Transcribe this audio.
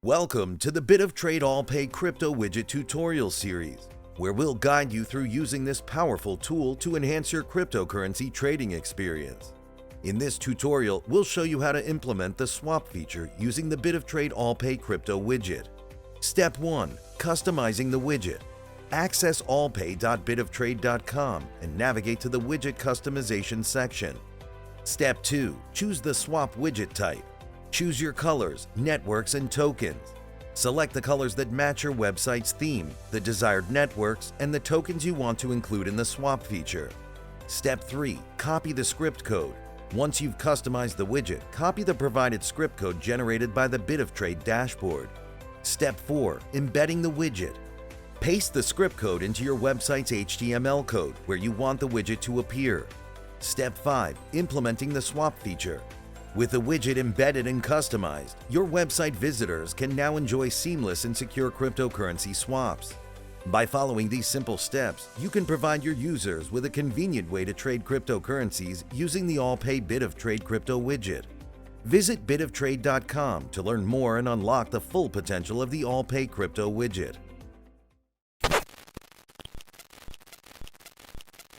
Welcome to the bitoftrade AllPay crypto widget tutorial series, where we'll guide you through using this powerful tool to enhance your cryptocurrency trading experience. In this tutorial, we'll show you how to implement the swap feature using the bitoftrade AllPay crypto widget. Step 1. Customizing the widget. Access allpay.bitoftrade.com and navigate to the widget customization section. Step 2. Choose the swap widget type. Choose your colors, networks, and tokens. Select the colors that match your website's theme, the desired networks, and the tokens you want to include in the swap feature. Step 3. Copy the script code. Once you've customized the widget, copy the provided script code generated by the bitoftrade dashboard. Step 4. Embedding the widget. Paste the script code into your website's HTML code where you want the widget to appear. Step 5. Implementing the swap feature. With the widget embedded and customized, your website visitors can now enjoy seamless and secure cryptocurrency swaps. By following these simple steps, you can provide your users with a convenient way to trade cryptocurrencies using the AllPay bitoftrade crypto widget. Visit bitoftrade.com to learn more and unlock the full potential of the AllPay crypto widget.